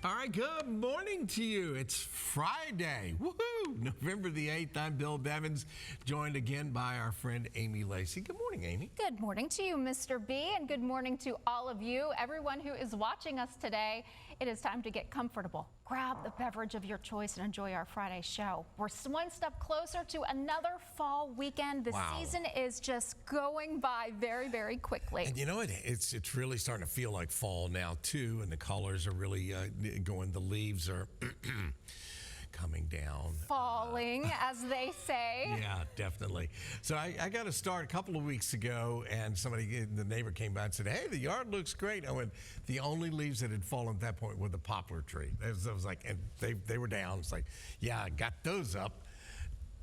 All right, good morning to you. It's Friday. Woohoo! November the 8th. I'm Bill Bevins, joined again by our friend Amy Lacey. Good morning, Amy. Good morning to you, Mr. B, and good morning to all of you, everyone who is watching us today. It is time to get comfortable. Grab the beverage of your choice and enjoy our Friday show. We're one step closer to another fall weekend. The season is just going by very, very quickly. And you know, it's really starting to feel like fall now, too, and the colors are really going. The leaves are coming down. Falling, as they say. Yeah, definitely. So I got to start a couple of weeks ago, and the neighbor came by and said, hey, the yard looks great. I went, the only leaves that had fallen at that point were the poplar tree. I was like, and they were down. It's like, yeah, I got those up.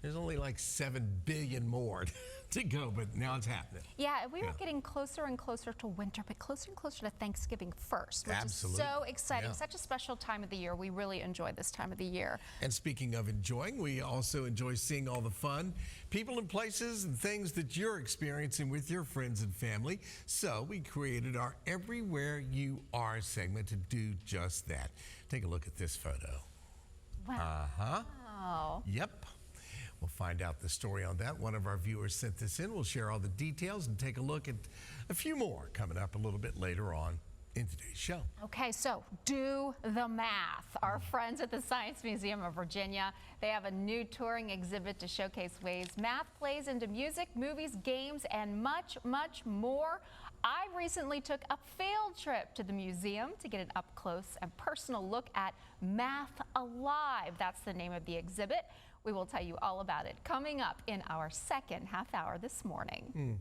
There's only like 7 billion more to go, but now it's happening. Yeah, we were getting closer and closer to winter, but closer and closer to Thanksgiving first, which is so exciting. Such a special time of the year. We really enjoy this time of the year. And speaking of enjoying, we also enjoy seeing all the fun, people and places and things that you're experiencing with your friends and family. So we created our Everywhere You Are segment to do just that. Take a look at this photo. Wow. Wow. Yep. We'll find out the story on that. One of our viewers sent this in. We'll share all the details and take a look at a few more coming up a little bit later on in today's show. Okay, so do the math. Our friends at the Science Museum of Virginia, they have a new touring exhibit to showcase ways math plays into music, movies, games, and much, much more. I recently took a field trip to the museum to get an up-close and personal look at Math Alive. That's the name of the exhibit. We will tell you all about it coming up in our second half hour this morning.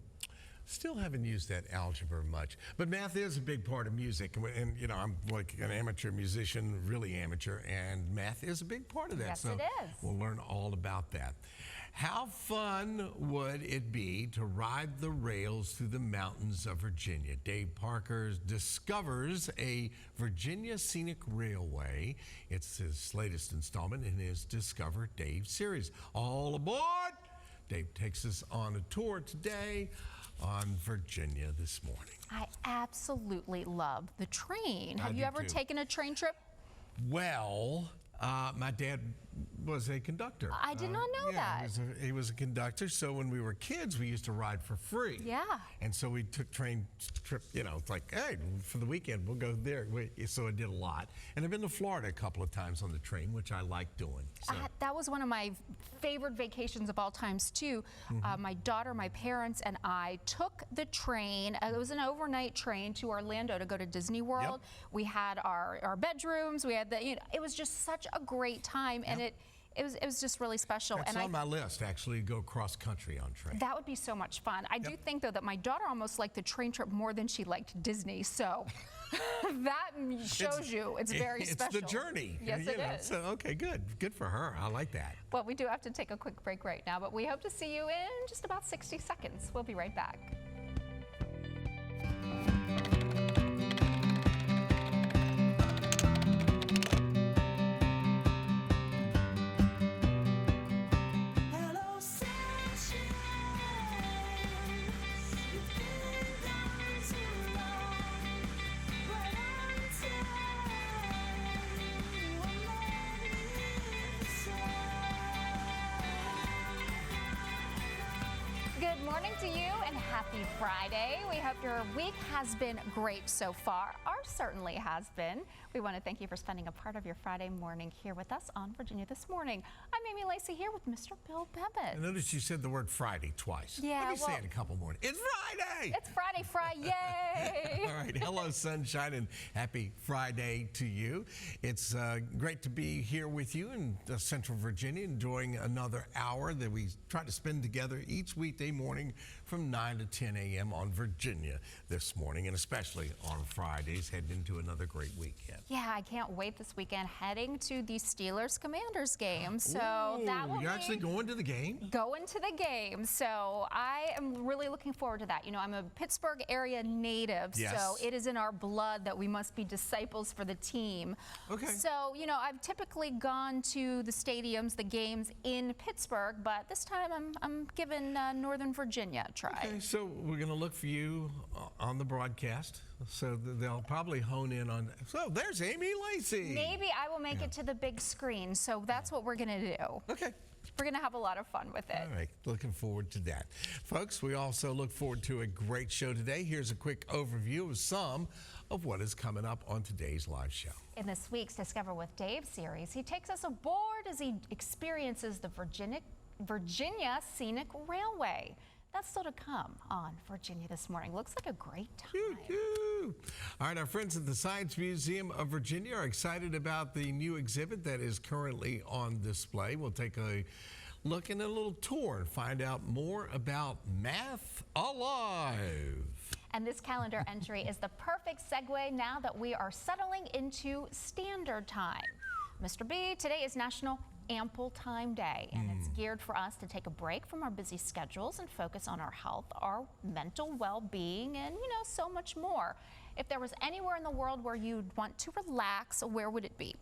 Still haven't used that algebra much, but math is a big part of music. And you know, I'm like an amateur musician, really amateur, and math is a big part of that. Yes, so it is. We'll learn all about that. How fun would it be to ride the rails through the mountains of Virginia? Dave Parker discovers a Virginia Scenic Railway. It's his latest installment in his Discover Dave series. All aboard! Dave takes us on a tour today on Virginia this morning. I absolutely love the train. Have you ever taken a train trip? Well, my dad was a conductor. I did not know that. He was a conductor, so when we were kids, we used to ride for free. Yeah. And so we took train trip, you know, it's like, hey, for the weekend, we'll go there. So I did a lot. And I've been to Florida a couple of times on the train, which I like doing. So. That was one of my favorite vacations of all times, too. My daughter, my parents, and I took the train. It was an overnight train to Orlando to go to Disney World. Yep. We had our bedrooms. We had it was just such a great time, and it was just really special. It's on my list, actually, to go cross country on train. That would be so much fun. I do think, though, that my daughter almost liked the train trip more than she liked Disney. So that shows you it's very special. It's the journey. Yes, it is. So, okay, good. Good for her. I like that. Well, we do have to take a quick break right now, but we hope to see you in just about 60 seconds. We'll be right back. Good morning to you and happy Friday. We hope your week has been great so far. Ours certainly has been. We want to thank you for spending a part of your Friday morning here with us on Virginia This Morning. I'm Amy Lacey here with Mr. Bill Bevins. I noticed you said the word Friday twice. Yeah, Let me say it a couple more. It's Friday! It's Friday, yay! All right, hello sunshine and happy Friday to you. It's great to be here with you in Central Virginia, enjoying another hour that we try to spend together each weekday morning from 9 to 10 a.m. on Virginia This Morning, and especially on Fridays, heading into another great weekend. Yeah, I can't wait this weekend, heading to the Steelers-Commanders game. So that will You're actually going to the game? Going to the game. So I am really looking forward to that. You know, I'm a Pittsburgh area native, so it is in our blood that we must be disciples for the team. Okay. So, you know, I've typically gone to the stadiums, the games in Pittsburgh, but this time I'm giving Northern Virginia a try. Okay, so we're going to look for you on the broadcast. So they'll probably hone in on. So there's Amy Lacey. Maybe I will make it to the big screen. So that's what we're going to do. Okay. We're going to have a lot of fun with it. All right, looking forward to that. Folks, we also look forward to a great show today. Here's a quick overview of some of what is coming up on today's live show. In this week's Discover with Dave series, he takes us aboard as he experiences the Virginia Scenic Railway. That's still to come on Virginia This Morning. Looks like a great time. Choo-choo. All right, our friends at the Science Museum of Virginia are excited about the new exhibit that is currently on display. We'll take a look and a little tour and find out more about Math Alive. And this calendar entry is the perfect segue now that we are settling into standard time. Mr. B, today is National Ample Time Day, and it's geared for us to take a break from our busy schedules and focus on our health, our mental well-being, and so much more. If there was anywhere in the world where you'd want to relax, where would it be?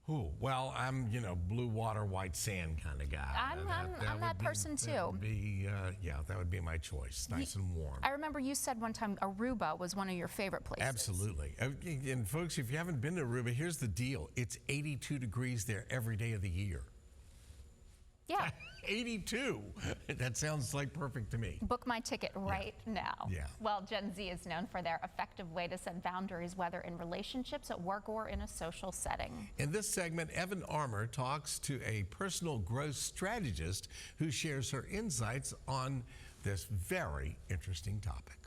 Ooh, well, I'm, blue water, white sand kind of guy. I'm that person too. That would be, that would be my choice. Nice and warm. I remember you said one time Aruba was one of your favorite places. Absolutely. And folks, if you haven't been to Aruba, here's the deal. It's 82 degrees there every day of the year. Yeah. 82. That sounds like perfect to me. Book my ticket right now. Yeah. Well, Gen Z is known for their effective way to set boundaries, whether in relationships, at work, or in a social setting. In this segment, Evan Armour talks to a personal growth strategist who shares her insights on this very interesting topic.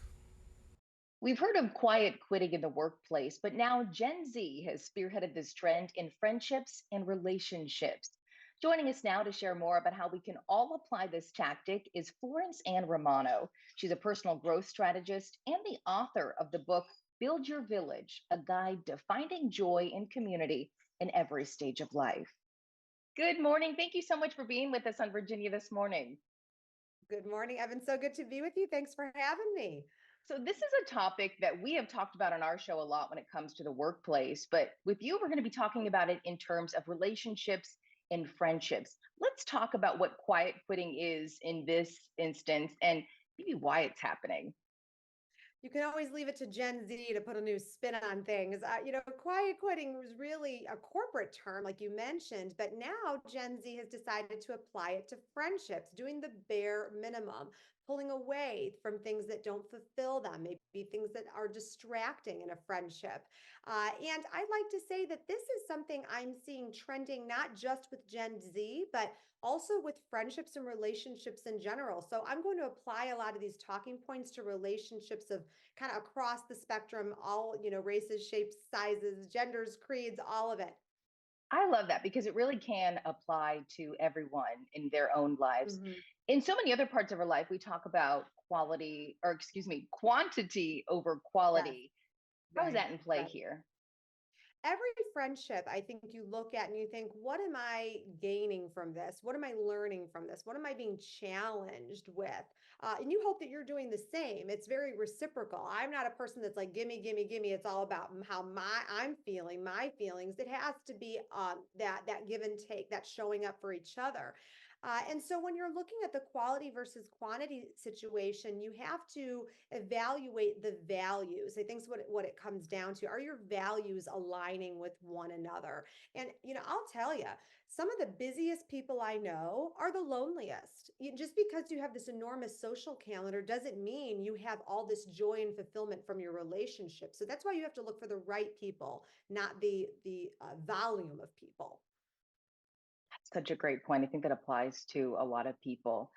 We've heard of quiet quitting in the workplace, but now Gen Z has spearheaded this trend in friendships and relationships. Joining us now to share more about how we can all apply this tactic is Florence Ann Romano. She's a personal growth strategist and the author of the book, Build Your Village, a guide to finding joy in community in every stage of life. Good morning. Thank you so much for being with us on Virginia This Morning. Good morning, Evan. So good to be with you. Thanks for having me. So this is a topic that we have talked about on our show a lot when it comes to the workplace, but with you, we're going to be talking about it in terms of relationships and friendships. Let's talk about what quiet quitting is in this instance and maybe why it's happening. You can always leave it to Gen Z to put a new spin on things. Quiet quitting was really a corporate term, like you mentioned, but now Gen Z has decided to apply it to friendships, doing the bare minimum, pulling away from things that don't fulfill them, maybe things that are distracting in a friendship. And I'd like to say that this is something I'm seeing trending not just with Gen Z, but also with friendships and relationships in general. So I'm going to apply a lot of these talking points to relationships of kind of across the spectrum, all, races, shapes, sizes, genders, creeds, all of it. I love that because it really can apply to everyone in their own lives. Mm-hmm. In so many other parts of our life, we talk about quantity over quality. Yes. How is that in play Right. here? Every friendship, I think you look at and you think, what am I gaining from this? What am I learning from this? What am I being challenged with? And you hope that you're doing the same. It's very reciprocal. I'm not a person that's like, gimme, gimme, gimme. It's all about how I'm feeling, my feelings. It has to be that give and take, that showing up for each other. And so when you're looking at the quality versus quantity situation, you have to evaluate the values. I think what it comes down to. Are your values aligning with one another? And, I'll tell you, some of the busiest people I know are the loneliest. Just because you have this enormous social calendar doesn't mean you have all this joy and fulfillment from your relationship. So that's why you have to look for the right people, not the volume of people. Such a great point. I think that applies to a lot of people.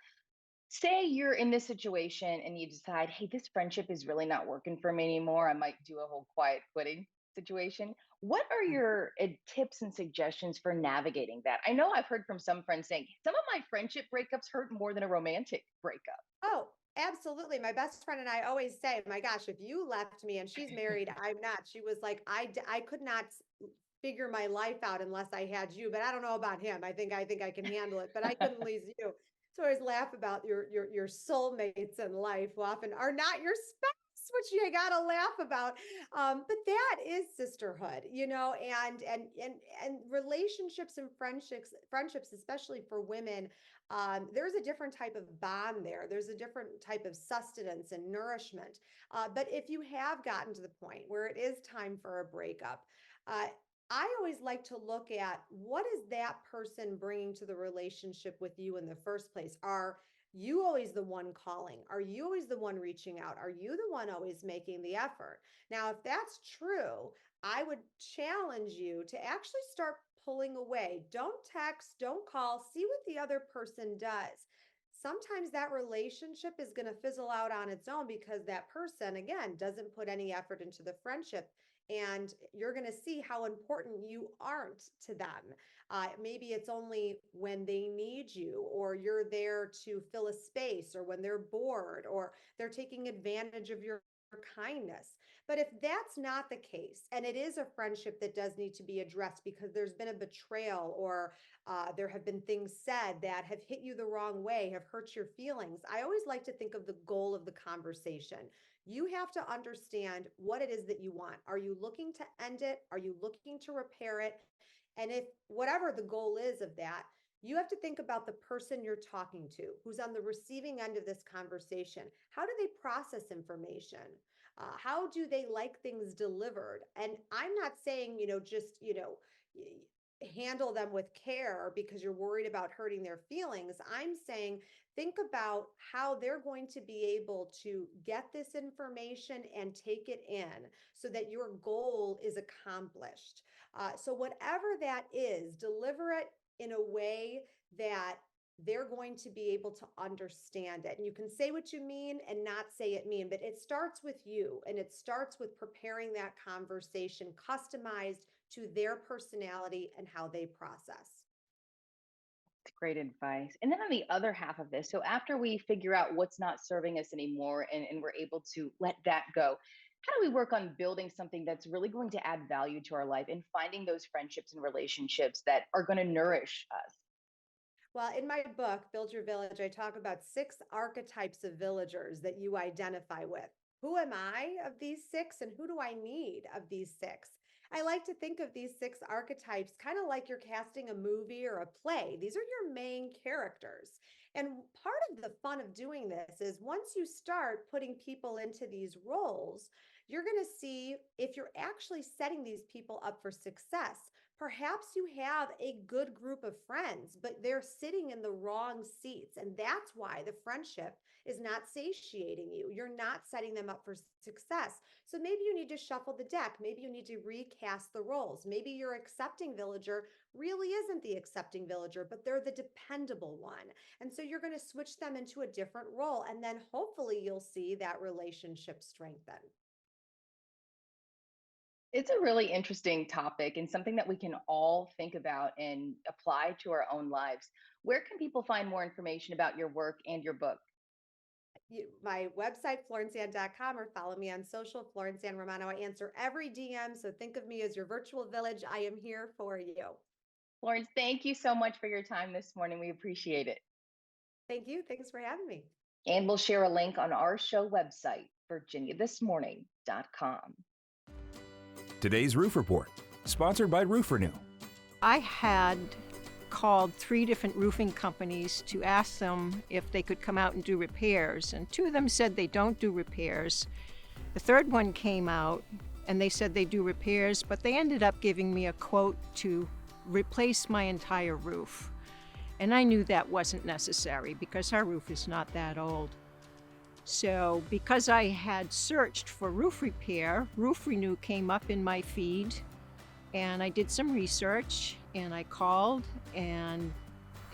Say you're in this situation and you decide, hey, this friendship is really not working for me anymore. I might do a whole quiet quitting situation. What are your tips and suggestions for navigating that? I know I've heard from some friends saying some of my friendship breakups hurt more than a romantic breakup. Oh, absolutely. My best friend and I always say, my gosh, if you left me, and she's married, I'm not. She was like, I could not figure my life out unless I had you, but I don't know about him. I think I can handle it, but I couldn't lose you. So I always laugh about your soulmates in life who often are not your spouse. which you gotta laugh about. But that is sisterhood, and relationships and friendships, especially for women. There's a different type of bond there. There's a different type of sustenance and nourishment. But if you have gotten to the point where it is time for a breakup, uh, I always like to look at what is that person bringing to the relationship with you in the first place. Are you always the one calling? Are you always the one reaching out? Are you the one always making the effort? Now, if that's true, I would challenge you to actually start pulling away. Don't text, don't call, see what the other person does. Sometimes that relationship is going to fizzle out on its own because that person, again, doesn't put any effort into the friendship. And you're going to see how important you aren't to them. Maybe it's only when they need you, or you're there to fill a space, or when they're bored, or they're taking advantage of your kindness. But if that's not the case, and it is a friendship that does need to be addressed because there's been a betrayal, or there have been things said that have hit you the wrong way, have hurt your feelings, I always like to think of the goal of the conversation. You have to understand what it is that you want. Are you looking to end it? Are you looking to repair it? And if whatever the goal is of that, you have to think about the person you're talking to, who's on the receiving end of this conversation. How do they process information? How do they like things delivered? And I'm not saying, handle them with care because you're worried about hurting their feelings. I'm saying think about how they're going to be able to get this information and take it in so that your goal is accomplished. So, whatever that is, deliver it in a way that they're going to be able to understand it. And you can say what you mean and not say it mean, but it starts with you, and it starts with preparing that conversation customized to their personality and how they process. Great advice. And then on the other half of this, so after we figure out what's not serving us anymore, and we're able to let that go, how do we work on building something that's really going to add value to our life and finding those friendships and relationships that are going to nourish us? Well, in my book, Build Your Village, I talk about 6 archetypes of villagers that you identify with. Who am I of these 6, and who do I need of these 6? I like to think of these 6 archetypes kind of like you're casting a movie or a play. These are your main characters. And part of the fun of doing this is once you start putting people into these roles, you're going to see if you're actually setting these people up for success. Perhaps you have a good group of friends, but they're sitting in the wrong seats. And that's why the friendship is not satiating you. You're not setting them up for success. So maybe you need to shuffle the deck. Maybe you need to recast the roles. Maybe your accepting villager really isn't the accepting villager, but they're the dependable one. And so you're going to switch them into a different role. And then hopefully you'll see that relationship strengthen. It's a really interesting topic and something that we can all think about and apply to our own lives. Where can people find more information about your work and your book? My website, florenceann.com, or follow me on social, Florence Ann Romano. I answer every DM, so think of me as your virtual village. I am here for you. Florence, thank you so much for your time this morning. We appreciate it. Thank you. Thanks for having me. And we'll share a link on our show website, virginiathismorning.com. Today's Roof Report, sponsored by Roof Renew. I had called 3 different roofing companies to ask them if they could come out and do repairs, and 2 of them said they don't do repairs. The third one came out and they said they do repairs, but they ended up giving me a quote to replace my entire roof. And I knew that wasn't necessary because our roof is not that old. So because I had searched for roof repair, Roof Renew came up in my feed, and I did some research, and I called, and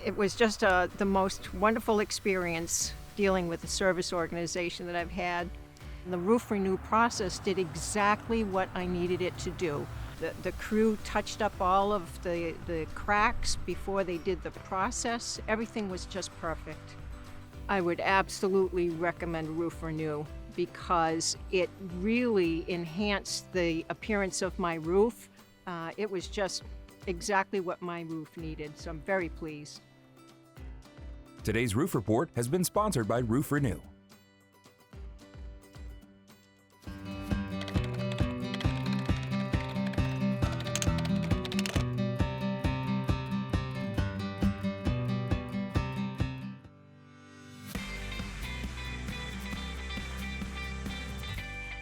it was just the most wonderful experience dealing with a service organization that I've had. The Roof Renew process did exactly what I needed it to do. The crew touched up all of the cracks before they did the process. Everything was just perfect. I would absolutely recommend Roof Renew because it really enhanced the appearance of my roof. It was just exactly what my roof needed, so I'm very pleased. Today's Roof Report has been sponsored by Roof Renew.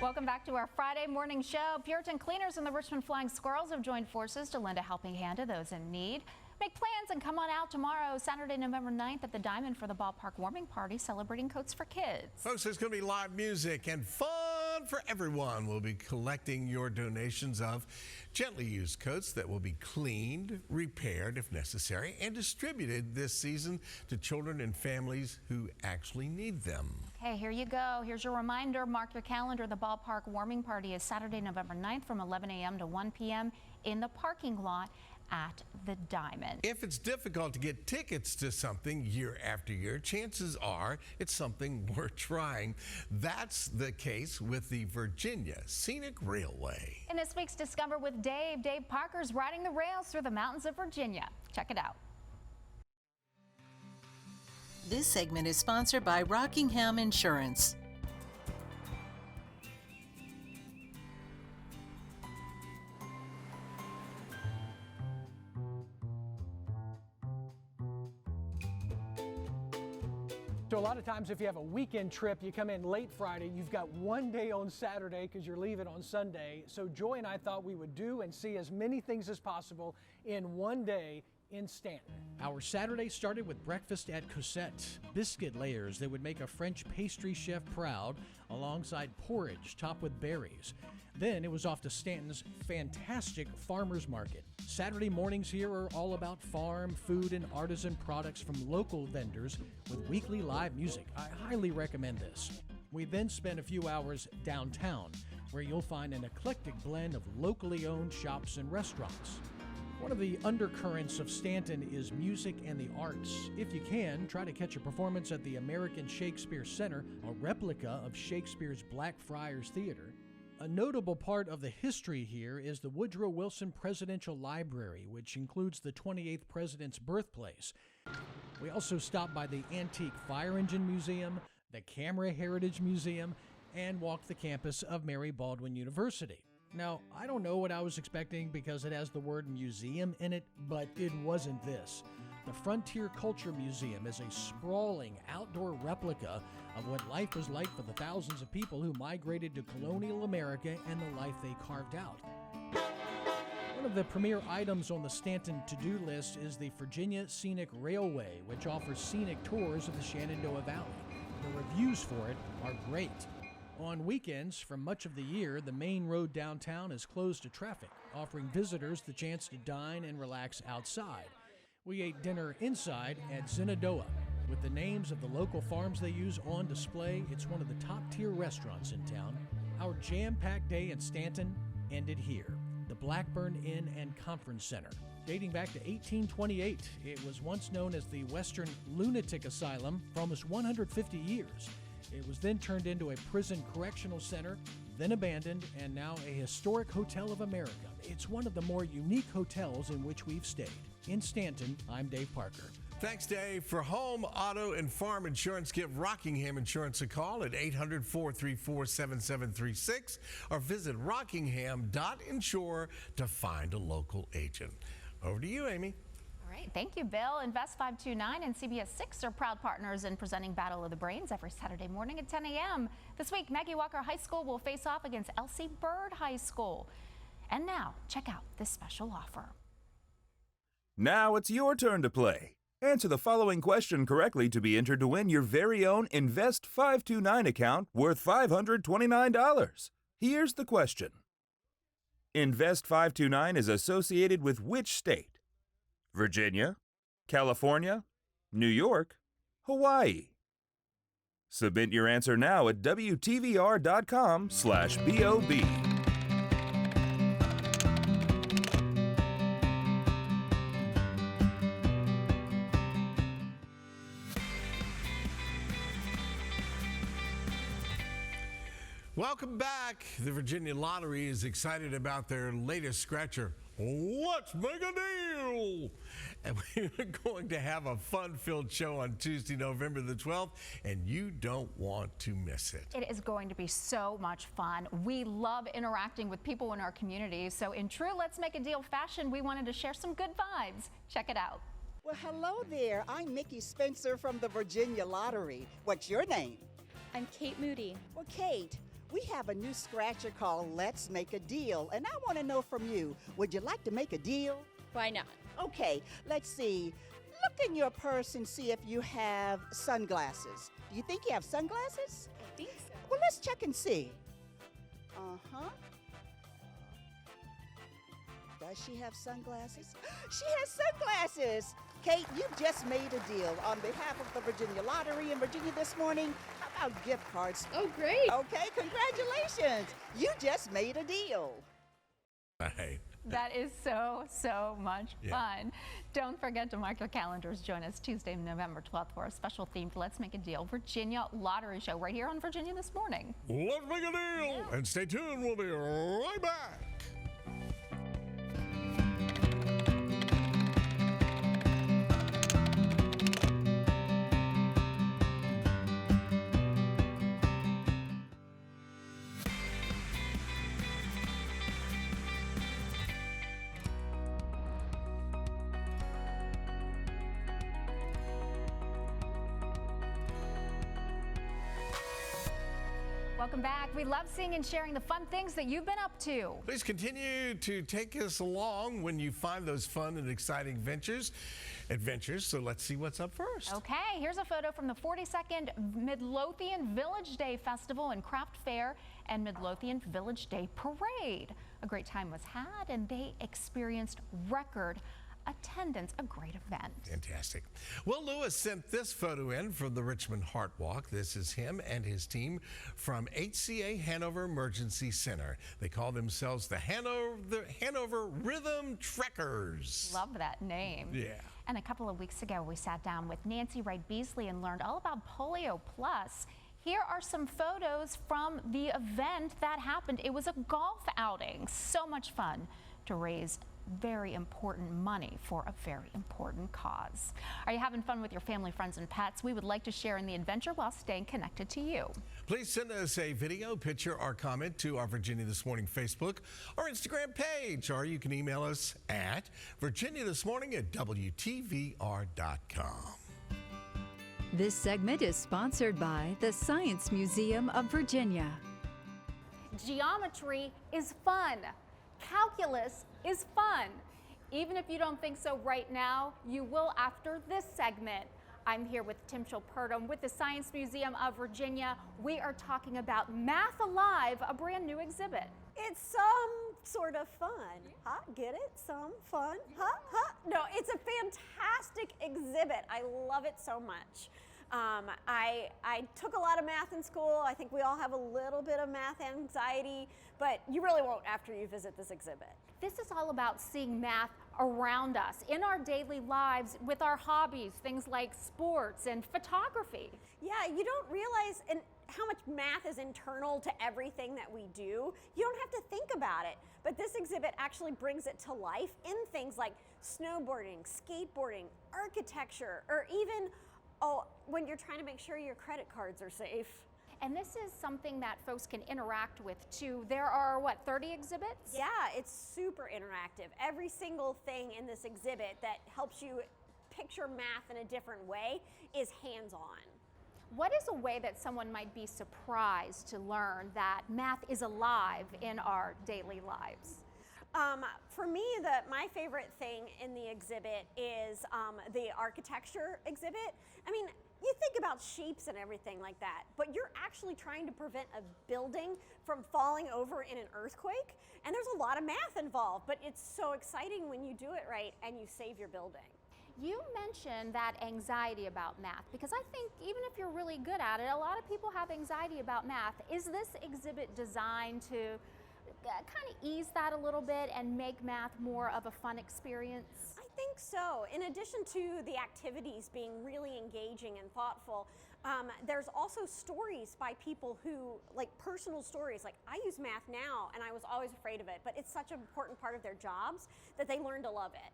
Welcome back to our Friday morning show. Puritan cleaners and the Richmond Flying Squirrels have joined forces to lend a helping hand to those in need. Make plans and come on out tomorrow, Saturday, November 9th at the Diamond for the ballpark warming party celebrating coats for kids. Folks, there's going to be live music and fun for everyone. We'll be collecting your donations of gently used coats that will be cleaned, repaired if necessary, and distributed this season to children and families who actually need them. Hey, here you go. Here's your reminder. Mark your calendar. The ballpark warming party is Saturday, November 9th from 11 a.m. to 1 p.m. in the parking lot at the Diamond. If it's difficult to get tickets to something year after year, chances are it's something worth trying. That's the case with the Virginia Scenic Railway. In this week's Discover with Dave, Dave Parker's riding the rails through the mountains of Virginia. Check it out. This segment is sponsored by Rockingham Insurance. So a lot of times if you have a weekend trip, you come in late Friday, you've got one day on Saturday because you're leaving on Sunday. So Joy and I thought we would do and see as many things as possible in one day in Stanton. Our Saturday started with breakfast at Cosette, biscuit layers that would make a French pastry chef proud, alongside porridge topped with berries. Then it was off to Stanton's fantastic farmers market. Saturday mornings here are all about farm, food, and artisan products from local vendors with weekly live music. I highly recommend this. We then spent a few hours downtown, where you'll find an eclectic blend of locally owned shops and restaurants. One of the undercurrents of Stanton is music and the arts. If you can, try to catch a performance at the American Shakespeare Center, a replica of Shakespeare's Blackfriars Theater. A notable part of the history here is the Woodrow Wilson Presidential Library, which includes the 28th president's birthplace. We also stopped by the Antique Fire Engine Museum, the Camera Heritage Museum, and walked the campus of Mary Baldwin University. Now, I don't know what I was expecting because it has the word museum in it, but it wasn't this. The Frontier Culture Museum is a sprawling outdoor replica of what life was like for the thousands of people who migrated to colonial America and the life they carved out. One of the premier items on the Stanton to-do list is the Virginia Scenic Railway, which offers scenic tours of the Shenandoah Valley. The reviews for it are great. On weekends, for much of the year, the main road downtown is closed to traffic, offering visitors the chance to dine and relax outside. We ate dinner inside at Shenandoah. With the names of the local farms they use on display, it's one of the top-tier restaurants in town. Our jam-packed day in Stanton ended here, the Blackburn Inn and Conference Center. Dating back to 1828, it was once known as the Western Lunatic Asylum for almost 150 years. It was then turned into a prison correctional center, then abandoned, and now a historic hotel of America. It's one of the more unique hotels in which we've stayed. In Stanton, I'm Dave Parker. Thanks, Dave. For home, auto, and farm insurance, give Rockingham Insurance a call at 800-434-7736 or visit rockingham.insure to find a local agent. Over to you, Amy. All right, thank you, Bill. Invest 529 and CBS 6 are proud partners in presenting Battle of the Brains every Saturday morning at 10 a.m. This week, Maggie Walker High School will face off against Elsie Bird High School. And now, check out this special offer. Now it's your turn to play. Answer the following question correctly to be entered to win your very own Invest 529 account worth $529. Here's the question. Invest 529 is associated with which state? Virginia, California, New York, Hawaii. Submit your answer now at wtvr.com/BOB. Welcome back. The Virginia Lottery is excited about their latest scratcher. Let's make a deal! And we're going to have a fun-filled show on Tuesday, November the 12th, and you don't want to miss it. It is going to be so much fun. We love interacting with people in our community. So in true Let's Make a Deal fashion, we wanted to share some good vibes. Check it out. Well, hello there. I'm Mickey Spencer from the Virginia Lottery. What's your name? I'm Kate Moody. Well, Kate, We have a new scratcher called Let's Make a Deal, and I want to know from you, would you like to make a deal? Why not? Okay, let's see. Look in your purse and see if you have sunglasses. Do you think you have sunglasses? I think so. Well, let's check and see. Uh-huh. Does she have sunglasses? She has sunglasses! Kate, you've just made a deal on behalf of the Virginia Lottery in Virginia this morning. How about gift cards? Oh, great. Okay, congratulations. You just made a deal. Right. That is so much fun. Don't forget to mark your calendars. Join us Tuesday, November 12th for a special themed Let's Make a Deal Virginia Lottery Show right here on Virginia This Morning. Let's make a deal. And stay tuned. We'll be right back. Welcome back. We love seeing and sharing the fun things that you've been up to. Please continue to take us along when you find those fun and exciting adventures. So let's see what's up first. Okay, here's a photo from the 42nd Midlothian Village Day Festival and Craft Fair and Midlothian Village Day Parade. A great time was had and they experienced record attendance, a great event. Fantastic. Will Lewis sent this photo in from the Richmond Heart Walk. This is him and his team from HCA Hanover Emergency Center. They call themselves the Hanover Rhythm Trekkers. Love that name. Yeah. And a couple of weeks ago, we sat down with Nancy Wright Beasley and learned all about Polio Plus. Here are some photos from the event that happened. It was a golf outing. So much fun to raise very important money for a very important cause. Are you having fun with your family, friends, and pets? We would like to share in the adventure while staying connected to you. Please send us a video, picture, or comment to our Virginia This Morning Facebook or Instagram page, or you can email us at virginiathismorning@wtvr.com. This segment is sponsored by the Science Museum of Virginia. Geometry is fun. Calculus is fun. Even if you don't think so right now, you will after this segment. I'm here with Tim Chilpertum with the Science Museum of Virginia. We are talking about Math Alive, a brand new exhibit. It's some sort of fun. Huh? Get it? Some fun? Huh? Huh? No, it's a fantastic exhibit. I love it so much. I took a lot of math in school. I think we all have a little bit of math anxiety, but you really won't after you visit this exhibit. This is all about seeing math around us in our daily lives with our hobbies, things like sports and photography. Yeah, you don't realize how much math is internal to everything that we do. You don't have to think about it, but this exhibit actually brings it to life in things like snowboarding, skateboarding, architecture, or even when you're trying to make sure your credit cards are safe. And this is something that folks can interact with too. There are, what, 30 exhibits? Yeah, it's super interactive. Every single thing in this exhibit that helps you picture math in a different way is hands-on. What is a way that someone might be surprised to learn that math is alive in our daily lives? For me, my favorite thing in the exhibit is the architecture exhibit. I mean, you think about shapes and everything like that, but you're actually trying to prevent a building from falling over in an earthquake, and there's a lot of math involved, but it's so exciting when you do it right and you save your building. You mentioned that anxiety about math, because I think even if you're really good at it, a lot of people have anxiety about math. Is this exhibit designed to kind of ease that a little bit and make math more of a fun experience? I think so. In addition to the activities being really engaging and thoughtful, there's also stories by people who, like personal stories, like I use math now and I was always afraid of it, but it's such an important part of their jobs that they learn to love it.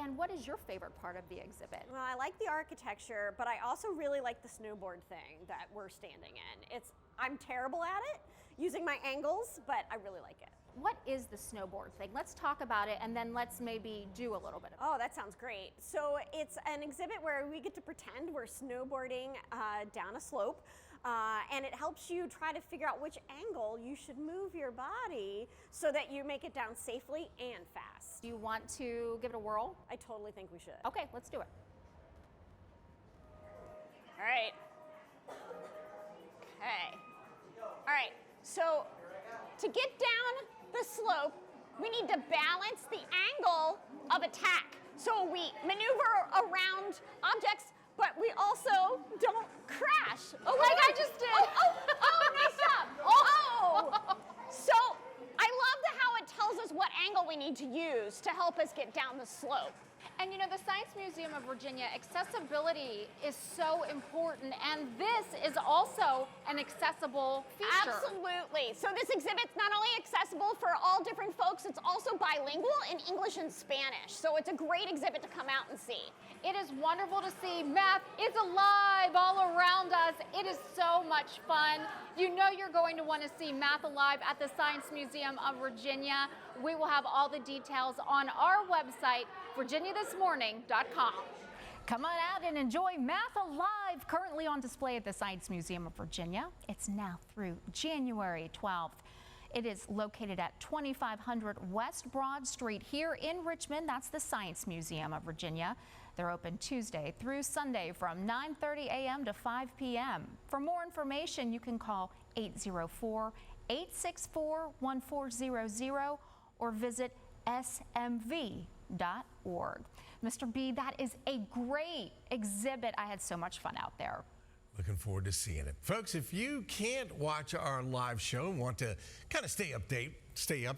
And what is your favorite part of the exhibit? Well, I like the architecture, but I also really like the snowboard thing that we're standing in. I'm terrible at it, using my angles, but I really like it. What is the snowboard thing? Let's talk about it and then let's maybe do a little bit of it. Oh, that sounds great. So it's an exhibit where we get to pretend we're snowboarding down a slope. and it helps you try to figure out which angle you should move your body so that you make it down safely and fast. Do you want to give it a whirl? I totally think we should. Okay, let's do it. All right. Okay. All right, so to get down the slope, we need to balance the angle of attack. So we maneuver around objects, but we also don't crash. Oh, like I just did. Nice job. Oh. So I love how it tells us what angle we need to use to help us get down the slope. And you know, the Science Museum of Virginia, accessibility is so important, and this is also an accessible feature. Absolutely. So this exhibit's not only accessible for all different folks, it's also bilingual in English and Spanish. So it's a great exhibit to come out and see. It is wonderful to see math is alive all around us. It is so much fun. You know you're going to want to see Math Alive at the Science Museum of Virginia. We will have all the details on our website, virginiathismorning.com. Come on out and enjoy Math Alive, currently on display at the Science Museum of Virginia. It's now through January 12th. It is located at 2500 West Broad Street here in Richmond. That's the Science Museum of Virginia. They're open Tuesday through Sunday from 9:30 a.m. to 5 p.m. For more information, you can call 804-864-1400 or visit smv.org. Mr. B, that is a great exhibit. I had so much fun out there. Looking forward to seeing it. Folks, if you can't watch our live show and want to kind of stay up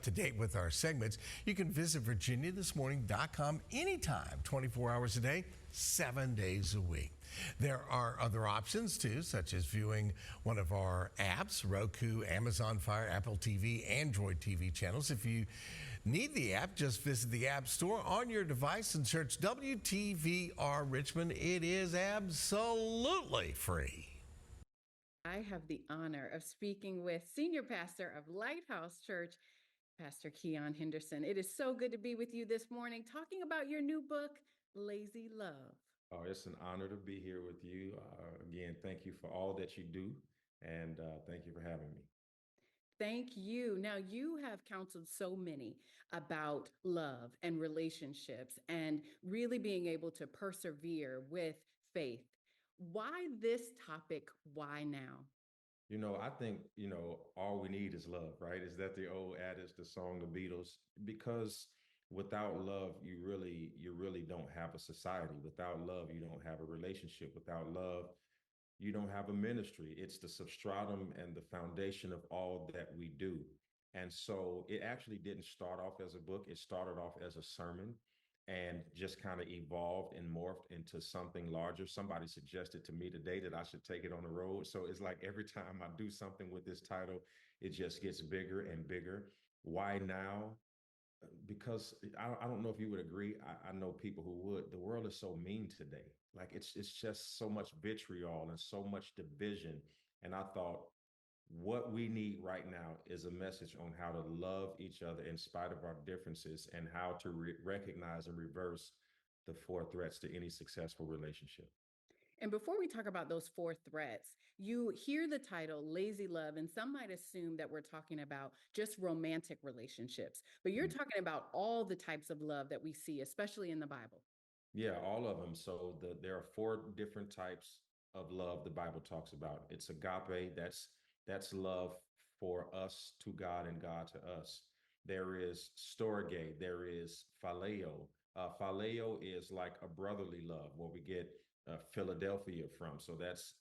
to date with our segments, you can visit virginiathismorning.com anytime, 24 hours a day, 7 days a week. There are other options too, such as viewing one of our apps, Roku, Amazon Fire, Apple TV, Android TV channels. If you need the app, just visit the App Store on your device and search WTVR Richmond. It is absolutely free. I have the honor of speaking with Senior Pastor of Lighthouse Church, Pastor Keon Henderson. It is so good to be with you this morning talking about your new book, Lazy Love. Oh, it's an honor to be here with you. Again, thank you for all that you do, and thank you for having me. Thank you. Now, you have counseled so many about love and relationships and really being able to persevere with faith. Why this topic? Why now? You know, I think, all we need is love, right? Is that the old adage, the song, the Beatles? Because without love, you really don't have a society. Without love, you don't have a relationship. Without love, you don't have a ministry. It's the substratum and the foundation of all that we do. And so it actually didn't start off as a book. It started off as a sermon and just kind of evolved and morphed into something larger. Somebody suggested to me today that I should take it on the road. So it's like every time I do something with this title, it just gets bigger and bigger. Why now? Because I don't know if you would agree. I know people who would. The world is so mean today. Like it's just so much vitriol and so much division. And I thought, what we need right now is a message on how to love each other in spite of our differences and how to recognize and reverse the 4 threats to any successful relationship. And before we talk about those 4 threats, you hear the title Lazy Love, and some might assume that we're talking about just romantic relationships, but you're talking about all the types of love that we see, especially in the Bible. Yeah, all of them. So there are 4 different types of love the Bible talks about. It's agape, that's love for us to God and God to us. There is storge, there is phileo. Phileo is like a brotherly love, where we get Philadelphia from. So that's,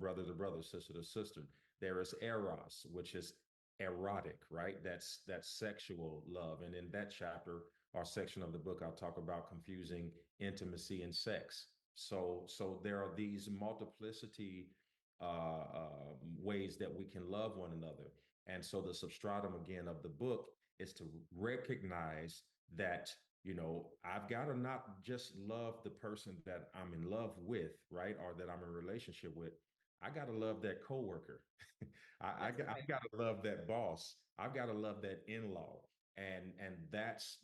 brother to brother, sister to sister. There is eros, which is erotic, right? That's sexual love. And in that chapter or section of the book, I'll talk about confusing intimacy and sex. So there are these multiplicity ways that we can love one another. And so the substratum again of the book is to recognize that, I've got to not just love the person that I'm in love with, right? Or that I'm in a relationship with. I got to love that coworker. I've got to love that boss. I've got to love that in-law. And that's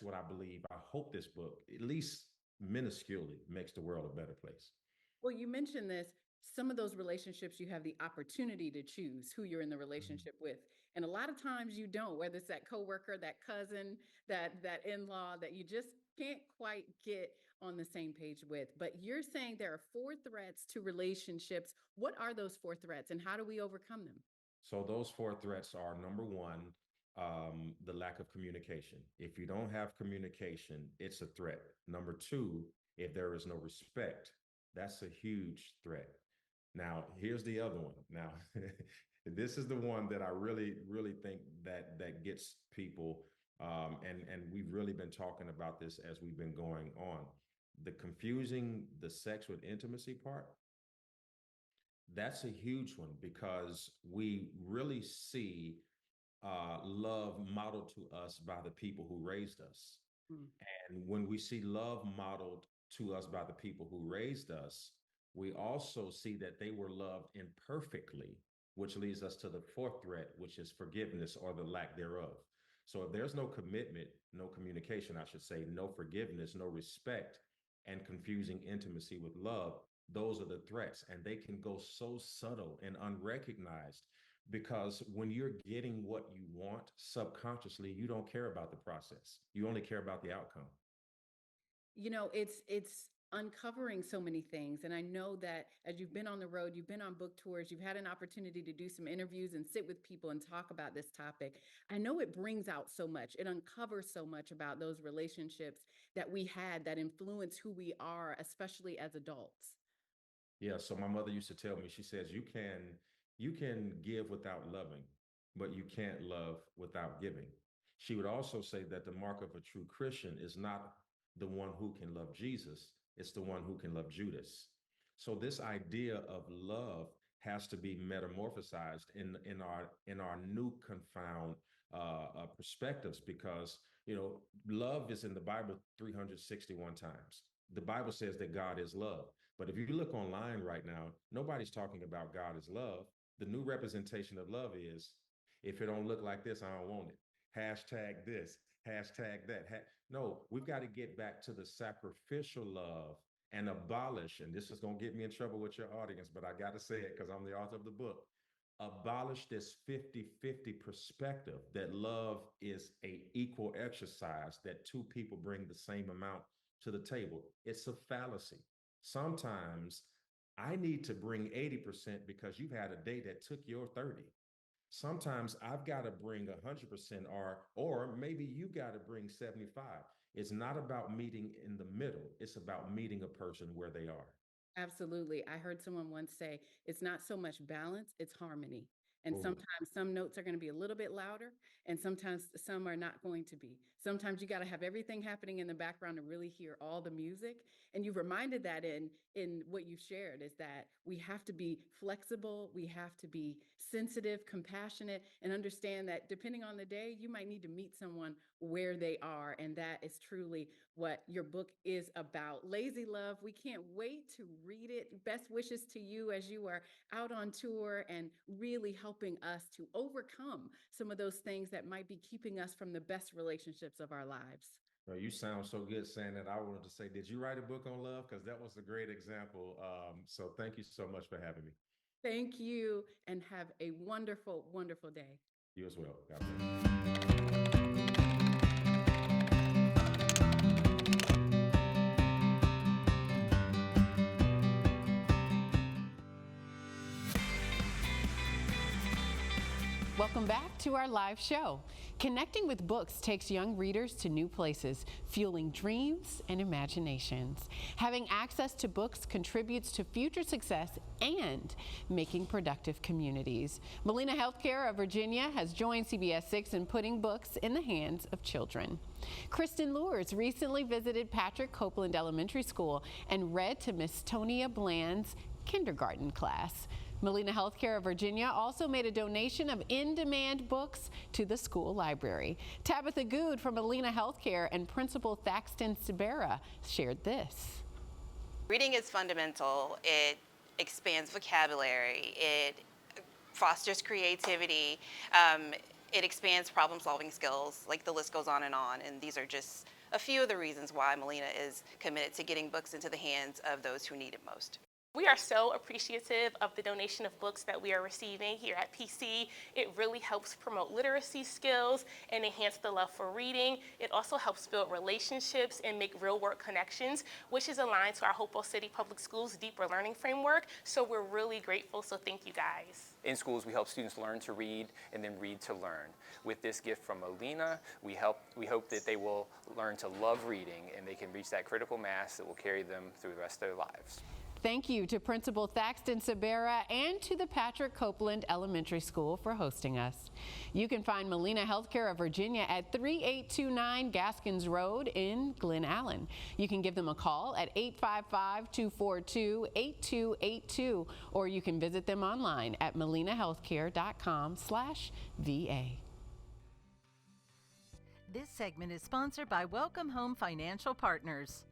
what I believe. I hope this book, at least minusculely, makes the world a better place. Well, you mentioned this. some of those relationships you have the opportunity to choose who you're in the relationship with. And a lot of times you don't, whether it's that coworker, that cousin, that in-law that you just can't quite get on the same page with. But you're saying there are 4 threats to relationships. What are those 4 threats and how do we overcome them? So those 4 threats are: number one, the lack of communication. If you don't have communication, it's a threat. Number two, if there is no respect, that's a huge threat. Now, here's the other one. Now, this is the one that I really, really think that gets people, and we've really been talking about this as we've been going on. The confusing the sex with intimacy part, that's a huge one because we really see love modeled to us by the people who raised us. Mm. And when we see love modeled to us by the people who raised us, we also see that they were loved imperfectly, which leads us to the 4th threat, which is forgiveness or the lack thereof. So if there's no commitment, no communication, I should say, no forgiveness, no respect, and confusing intimacy with love, those are the threats. And they can go so subtle and unrecognized because when you're getting what you want subconsciously, you don't care about the process. You only care about the outcome. You know, it's uncovering so many things. And I know that as you've been on the road, you've been on book tours, you've had an opportunity to do some interviews and sit with people and talk about this topic. I know it brings out so much. It uncovers so much about those relationships that we had that influence who we are, especially as adults. Yeah, so my mother used to tell me, she says, you can give without loving, but you can't love without giving. She would also say that the mark of a true Christian is not the one who can love Jesus, it's the one who can love Judas. So this idea of love has to be metamorphosized in our new confound perspectives because love is in the Bible 361 times. The Bible says that God is love. But if you look online right now, nobody's talking about God as love. The new representation of love is if it don't look like this, I don't want it. Hashtag this, hashtag that. No, we've got to get back to the sacrificial love and abolish, and this is going to get me in trouble with your audience, but I got to say it because I'm the author of the book. Abolish this 50-50 perspective that love is a equal exercise, that two people bring the same amount to the table. It's a fallacy. Sometimes I need to bring 80% because you've had a day that took your 30. Sometimes I've got to bring 100% or maybe you got to bring 75. It's not about meeting in the middle. It's about meeting a person where they are. Absolutely. I heard someone once say, it's not so much balance, it's harmony. And Oh, sometimes some notes are going to be a little bit louder, and sometimes some are not going to be. Sometimes you got to have everything happening in the background to really hear all the music. And you've reminded that in what you shared is that we have to be flexible, we have to be sensitive, compassionate, and understand that depending on the day, you might need to meet someone where they are. And that is truly what your book is about. Lazy Love, we can't wait to read it. Best wishes to you as you are out on tour and really helping us to overcome some of those things that might be keeping us from the best relationships of our lives. Well, you sound so good saying that. I wanted to say, did you write a book on love? Because that was a great example. So thank you so much for having me. Thank you and have a wonderful, wonderful day. You as well. God bless. Welcome back to our live show. Connecting with books takes young readers to new places, fueling dreams and imaginations. Having access to books contributes to future success and making productive communities. Molina Healthcare of Virginia has joined CBS 6 in putting books in the hands of children. Kristen Lures recently visited Patrick Copeland Elementary School and read to Miss Tonia Bland's kindergarten class. Molina Healthcare of Virginia also made a donation of in-demand books to the school library. Tabitha Good from Molina Healthcare and Principal Thaxton Sibera shared this. Reading is fundamental. It expands vocabulary. It fosters creativity. It expands problem-solving skills. Like the list goes on. And these are just a few of the reasons why Molina is committed to getting books into the hands of those who need it most. We are so appreciative of the donation of books that we are receiving here at PC. It really helps promote literacy skills and enhance the love for reading. It also helps build relationships and make real-world connections, which is aligned to our Hopewell City Public Schools Deeper Learning Framework. So we're really grateful, so thank you guys. In schools, we help students learn to read and then read to learn. With this gift from Molina, we hope that they will learn to love reading and they can reach that critical mass that will carry them through the rest of their lives. Thank you to Principal Thaxton Sabera and to the Patrick Copeland Elementary School for hosting us. You can find Molina Healthcare of Virginia at 3829 Gaskins Road in Glen Allen. You can give them a call at 855-242-8282, or you can visit them online at molinahealthcare.com/VA. This segment is sponsored by Welcome Home Financial Partners.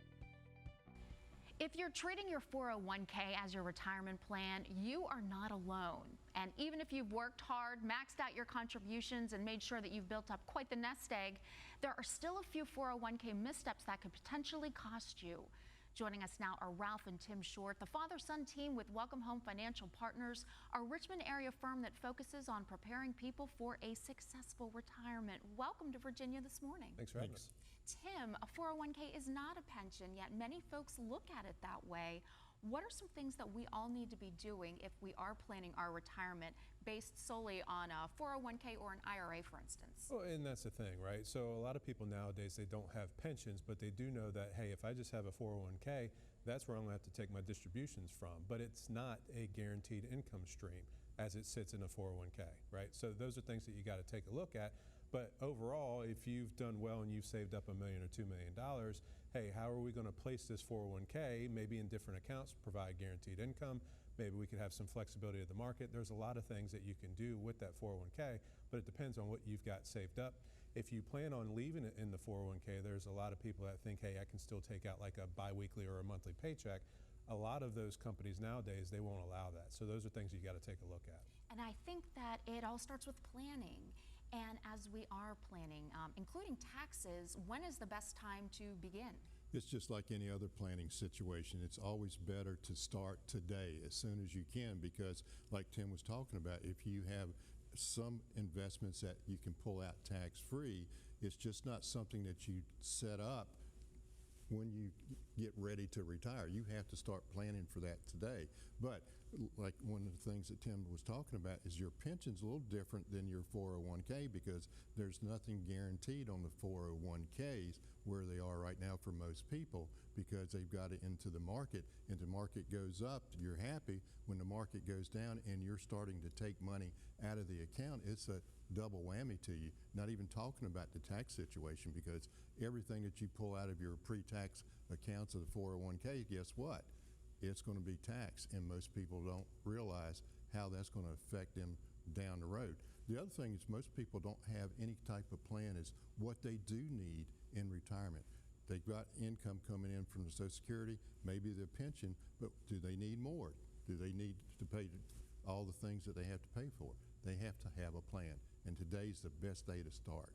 If you're treating your 401k as your retirement plan, you are not alone. And even if you've worked hard, maxed out your contributions, and made sure that you've built up quite the nest egg, there are still a few 401k missteps that could potentially cost you. Joining us now are Ralph and Tim Short, the father-son team with Welcome Home Financial Partners, a Richmond area firm that focuses on preparing people for a successful retirement. Welcome to Virginia this morning. Thanks for having us. Tim, a 401k is not a pension, yet many folks look at it that way. What are some things that we all need to be doing if we are planning our retirement based solely on a 401k or an IRA, for instance? Well, and that's the thing, right? So a lot of people nowadays, they don't have pensions, but they do know that, hey, if I just have a 401k, that's where I'm gonna have to take my distributions from. But it's not a guaranteed income stream as it sits in a 401k, right? So those are things that you gotta take a look at. But overall, if you've done well and you've saved up $1 million or $2 million, hey, how are we going to place this 401k? Maybe in different accounts, provide guaranteed income. Maybe we could have some flexibility of the market. There's a lot of things that you can do with that 401k, but it depends on what you've got saved up. If you plan on leaving it in the 401k, there's a lot of people that think, hey, I can still take out like a biweekly or a monthly paycheck. A lot of those companies nowadays, they won't allow that. So those are things you got to take a look at. And I think that it all starts with planning. And as we are planning, including taxes, when is the best time to begin? It's just like any other planning situation. It's always better to start today as soon as you can, because like Tim was talking about, if you have some investments that you can pull out tax-free, it's just not something that you set up when you get ready to retire. You have to start planning for that today. But like one of the things that Tim was talking about is your pension's a little different than your 401k, because there's nothing guaranteed on the 401ks where they are right now for most people, because they've got it into the market, and the market goes up, you're happy. When the market goes down and you're starting to take money out of the account, it's a double whammy to you. Not even talking about the tax situation, because everything that you pull out of your pre-tax accounts of the 401k, guess what? It's going to be taxed, and most people don't realize how that's going to affect them down the road. The other thing is most people don't have any type of plan is what they do need in retirement. They've got income coming in from the Social Security, maybe their pension, but do they need more? Do they need to pay all the things that they have to pay for? They have to have a plan, and today's the best day to start.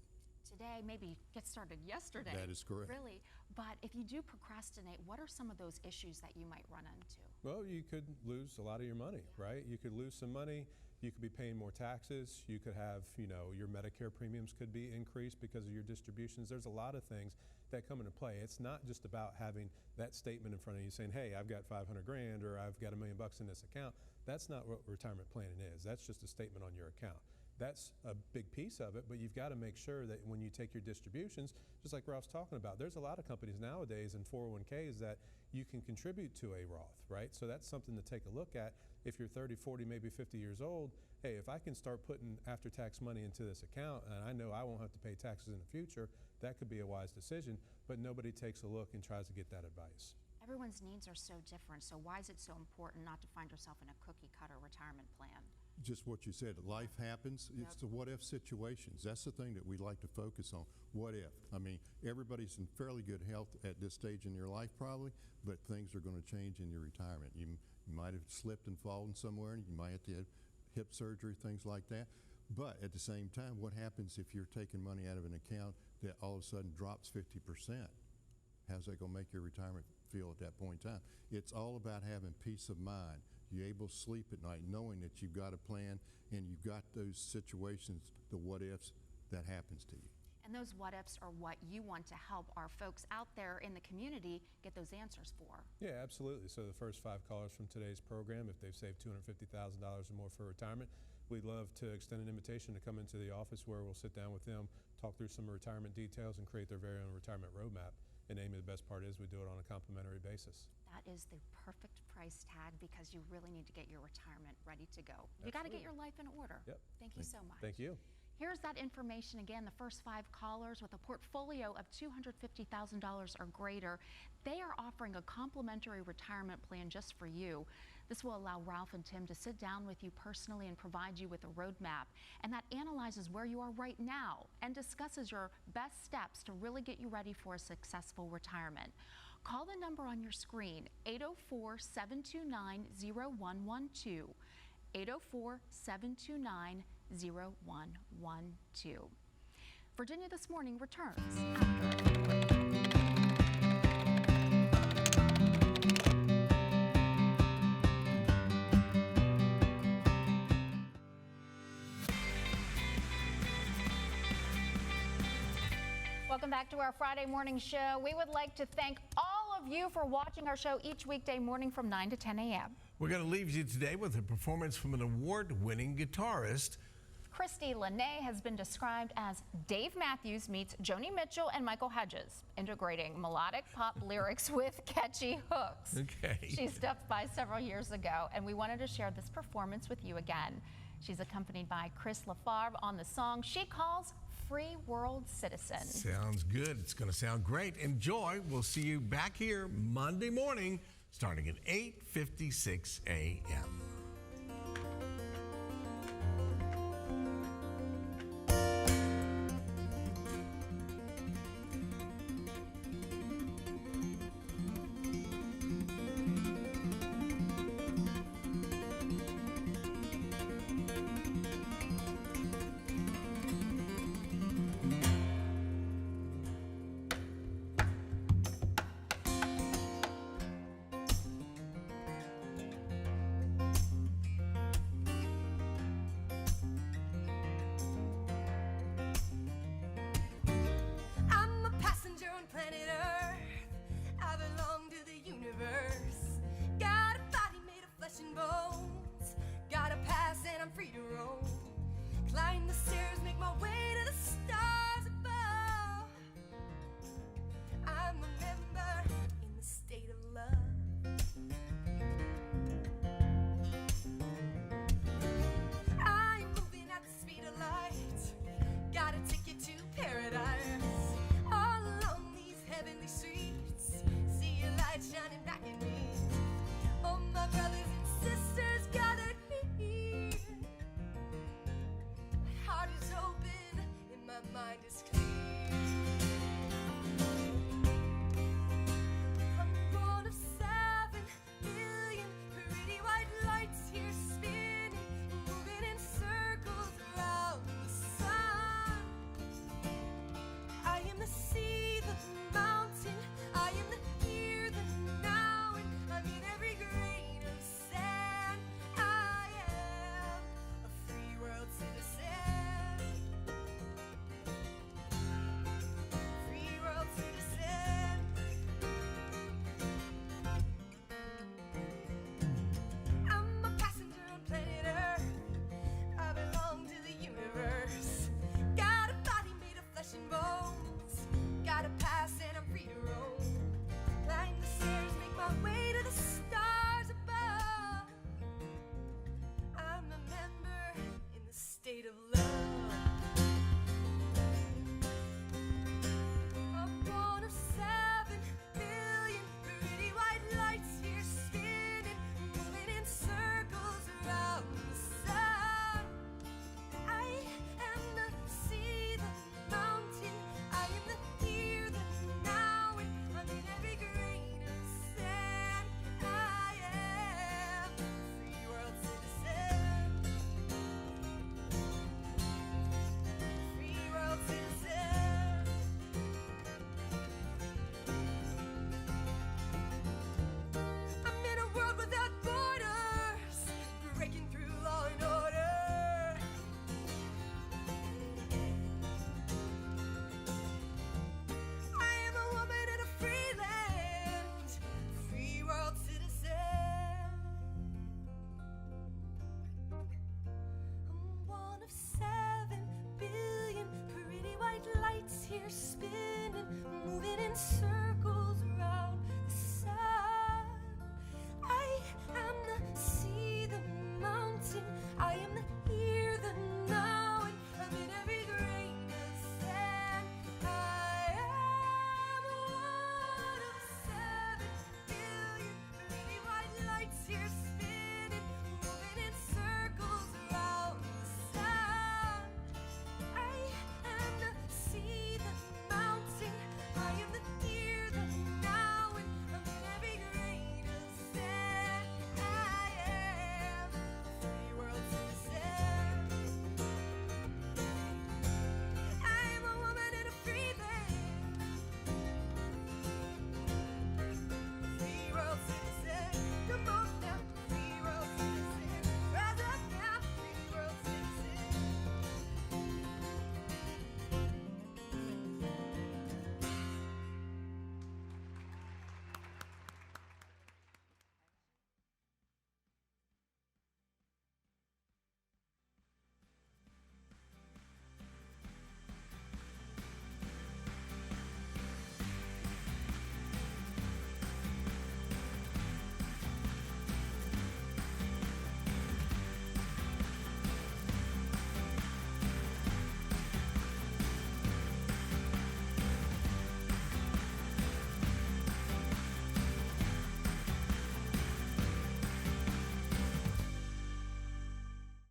Today, maybe get started yesterday. That is correct. Really. But if you do procrastinate, what are some of those issues that you might run into? Well, you could lose a lot of your money, right? You could lose some money. You could be paying more taxes. You could have, your Medicare premiums could be increased because of your distributions. There's a lot of things that come into play. It's not just about having that statement in front of you saying, hey, I've got 500 grand or I've got $1 million in this account. That's not what retirement planning is. That's just a statement on your account. That's a big piece of it, but you've got to make sure that when you take your distributions, just like Ralph's talking about, there's a lot of companies nowadays in 401ks that you can contribute to a Roth, right? So that's something to take a look at. If you're 30, 40, maybe 50 years old, hey, if I can start putting after-tax money into this account and I know I won't have to pay taxes in the future, that could be a wise decision, but nobody takes a look and tries to get that advice. Everyone's needs are so different, so why is it so important not to find yourself in a cookie-cutter retirement plan? Just what you said, life happens. Yep. It's the what if situations. That's the thing that we like to focus on. What if? I mean, everybody's in fairly good health at this stage in your life probably, but things are going to change in your retirement. You might have slipped and fallen somewhere, and you might have to have hip surgery, things like that. But at the same time, what happens if you're taking money out of an account that all of a sudden drops 50%? How's that going to make your retirement feel at that point in time. It's all about having peace of mind. You're able to sleep at night knowing that you've got a plan and you've got those situations, the what ifs, that happens to you. And those what ifs are what you want to help our folks out there in the community get those answers for. Yeah, absolutely. So the first 5 callers from today's program, if they've saved $250,000 or more for retirement, we'd love to extend an invitation to come into the office where we'll sit down with them, talk through some retirement details, and create their very own retirement roadmap. And Amy, the best part is we do it on a complimentary basis. That is the perfect price tag because you really need to get your retirement ready to go. You got to get your life in order. Yep. Thank you so much. Thank you. Here's that information again. The first 5 callers with a portfolio of $250,000 or greater, they are offering a complimentary retirement plan just for you. This will allow Ralph and Tim to sit down with you personally and provide you with a roadmap, and that analyzes where you are right now and discusses your best steps to really get you ready for a successful retirement. Call the number on your screen, 804-729-0112, 804-729-0112. Virginia This Morning returns after. Welcome back to our Friday morning show. We would like to thank all of you for watching our show each weekday morning from 9 to 10 a.m. We're going to leave you today with a performance from an award-winning guitarist. Christy Lene has been described as Dave Matthews meets Joni Mitchell and Michael Hedges, integrating melodic pop lyrics with catchy hooks. Okay. She stepped by several years ago, and we wanted to share this performance with you again. She's accompanied by Chris LaFarve on the song she calls Free World Citizen. Sounds good. It's going to sound great. Enjoy. We'll see you back here Monday morning starting at 8:56 a.m. spinning, moving in circles.